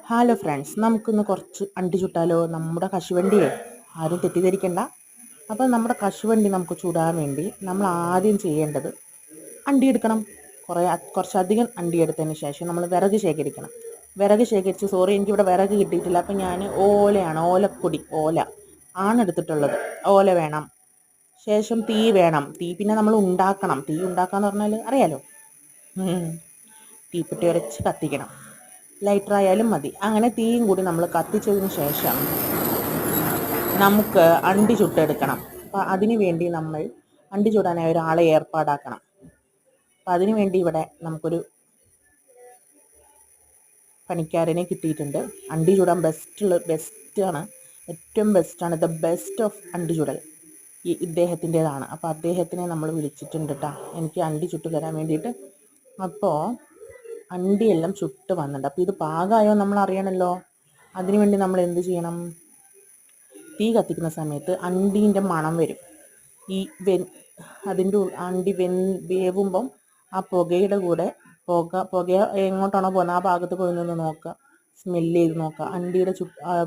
Hello friends, നമുക്കിന്ന് കുറച്ച് അണ്ടി ചുട്ടാലോ? നമ്മുടെ കശുവണ്ടിയെ ആരും തെറ്റിദ്ധരിക്കണ്ട. അപ്പോൾ നമ്മുടെ കശുവണ്ടി നമുക്ക് ചുടാൻ വേണ്ടി നമ്മൾ ആദ്യം ചെയ്യേണ്ടത് അണ്ടി എടുക്കണം. കുറച്ചധികം അണ്ടി എടുത്തതിന് ശേഷം നമ്മൾ വിറക് ശേഖരിക്കണം. എനിക്കിവിടെ വിറക് കിട്ടിയിട്ടില്ല. അപ്പോൾ ഞാൻ ഓലപ്പൊടി ആണ് എടുത്തിട്ടുള്ളത്. ഓല വേണം. ശേഷം തീ വേണം. പിന്നെ നമ്മൾ ഉണ്ടാക്കണം. തീ ഉണ്ടാക്കാന്ന് പറഞ്ഞാൽ അറിയാലോ, തീപ്പെട്ടി ഉരച്ച് കത്തിക്കണം. ലൈറ്റർ ആയാലും മതി. അങ്ങനെ തീയും കൂടി നമ്മൾ കത്തിച്ചതിന് ശേഷം നമുക്ക് അണ്ടി ചുട്ടെടുക്കണം. അപ്പോൾ അതിന് വേണ്ടി നമ്മൾ അണ്ടി ചുടാനായി ഒരാളെ ഏർപ്പാടാക്കണം. അപ്പം അതിനു വേണ്ടി ഇവിടെ നമുക്കൊരു പണിക്കാരനെ കിട്ടിയിട്ടുണ്ട്. അണ്ടി ചുടാൻ ബെസ്റ്റാണ്, ഏറ്റവും ബെസ്റ്റാണ്. ദ ബെസ്റ്റ് ഓഫ് അണ്ടി ചുടൽ ഇദ്ദേഹത്തിൻ്റെതാണ്. അപ്പോൾ അദ്ദേഹത്തിനെ നമ്മൾ വിളിച്ചിട്ടുണ്ട് കേട്ടോ, എനിക്ക് അണ്ടി ചുട്ട് തരാൻ വേണ്ടിയിട്ട്. അപ്പോൾ അണ്ടിയെല്ലാം ചുട്ട് വന്നിട്ടുണ്ട്. അപ്പോൾ ഇത് പാകമായോ നമ്മൾ അറിയണമല്ലോ. അതിനുവേണ്ടി നമ്മൾ എന്ത് ചെയ്യണം? തീ കത്തിക്കുന്ന സമയത്ത് അണ്ടീൻ്റെ മണം വരും. അതിൻ്റെ അണ്ടി വേവുമ്പം ആ പുകയുടെ കൂടെ പുക എങ്ങോട്ടാണോ പോകുന്നത് ആ ഭാഗത്ത് പോയി നിന്ന് നോക്കുക, സ്മെല്ല് ചെയ്ത് നോക്കുക. അണ്ടിയുടെ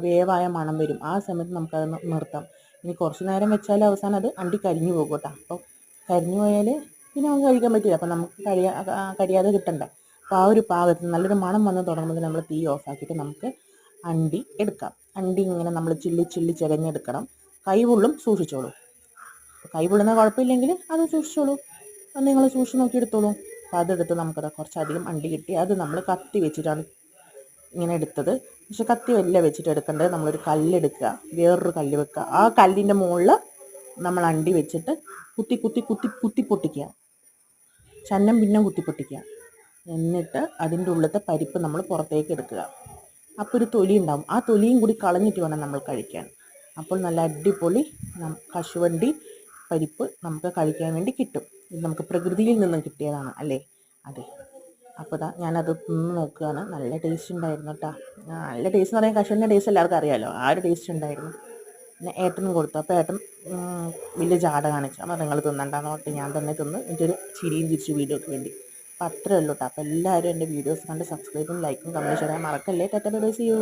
വേവായ മണം വരും. ആ സമയത്ത് നമുക്കത് നിർത്താം. ഇനി കുറച്ച് നേരം വെച്ചാൽ അവസാനം അത് അണ്ടി കരിഞ്ഞു പോകും കേട്ടോ. അപ്പോൾ കരിഞ്ഞു പോയാൽ പിന്നെ നമുക്ക് കഴിക്കാൻ പറ്റില്ല. അപ്പോൾ നമുക്ക് കരിയാതെ കിട്ടണ്ടേ. അപ്പോൾ ആ ഒരു പാകത്തിന് നല്ലൊരു മണം വന്ന് തുടങ്ങുമ്പോൾ നമ്മൾ തീ ഓഫാക്കിയിട്ട് നമുക്ക് അണ്ടി എടുക്കാം. അണ്ടി ഇങ്ങനെ നമ്മൾ ചില്ലി ചിരഞ്ഞെടുക്കണം. കൈപൊള്ളും, സൂക്ഷിച്ചോളൂ. കൈ പൊള്ളുന്ന കുഴപ്പമില്ലെങ്കിൽ അത് സൂക്ഷിച്ചോളൂ, അത് നിങ്ങൾ സൂക്ഷിച്ച് നോക്കി എടുത്തോളൂ. അപ്പോൾ അതെടുത്ത് നമുക്കത് കുറച്ചധികം അണ്ടി കിട്ടി. അത് നമ്മൾ കത്തി വെച്ചിട്ടാണ് ഇങ്ങനെ എടുത്തത്. പക്ഷെ കത്തി വല്ല വെച്ചിട്ട് എടുക്കേണ്ടത്. നമ്മളൊരു കല്ലെടുക്കുക, വേറൊരു കല്ല് വെക്കുക. ആ കല്ലിൻ്റെ മുകളിൽ നമ്മൾ അണ്ടി വെച്ചിട്ട് കുത്തി പൊട്ടിക്കുക. ചന്നം പിന്നെ കുത്തി പൊട്ടിക്കുക. എന്നിട്ട് അതിൻ്റെ ഉള്ളിലത്തെ പരിപ്പ് നമ്മൾ പുറത്തേക്ക് എടുക്കുക. അപ്പോൾ ഒരു തൊലി ഉണ്ടാവും. ആ തൊലിയും കൂടി കളഞ്ഞിട്ട് വേണം നമ്മൾ കഴിക്കാൻ. അപ്പോൾ നല്ല അടിപൊളി കശുവണ്ടി പരിപ്പ് നമുക്ക് കഴിക്കാൻ വേണ്ടി കിട്ടും. ഇത് നമുക്ക് പ്രകൃതിയിൽ നിന്നും കിട്ടിയതാണ് അല്ലേ? അതെ. അപ്പോൾ ഞാനത് തിന്ന് നോക്കുകയാണ്. നല്ല ടേസ്റ്റ് ഉണ്ടായിരുന്നു കേട്ടോ. നല്ല ടേസ്റ്റ് എന്ന് പറയാൻ കശുവണ്ടിൻ്റെ ടേസ്റ്റ് എല്ലാവർക്കും അറിയാമല്ലോ. ആ ഒരു ടേസ്റ്റ് ഉണ്ടായിരുന്നു. പിന്നെ ഏട്ടനും കൊടുത്തു. അപ്പോൾ ഏട്ടൻ വലിയ ജാട കാണിച്ചു. അപ്പോൾ നിങ്ങൾ തിന്നണ്ടെന്ന് പറഞ്ഞിട്ട് ഞാൻ തന്നെ തിന്ന് എനിക്കൊരു ചിരിയും ചിരിച്ചു വീഡിയോക്ക് വേണ്ടി. അപ്പോൾ അത്രയേ ഉള്ളൂ കേട്ടോ. അപ്പോൾ എല്ലാവരും എൻ്റെ വീഡിയോസ് കണ്ട് സബ്സ്ക്രൈബും ലൈക്കും കമൻറ്റ് ചെയ്യാൻ മറക്കല്ലേ. Tata bye bye, see U.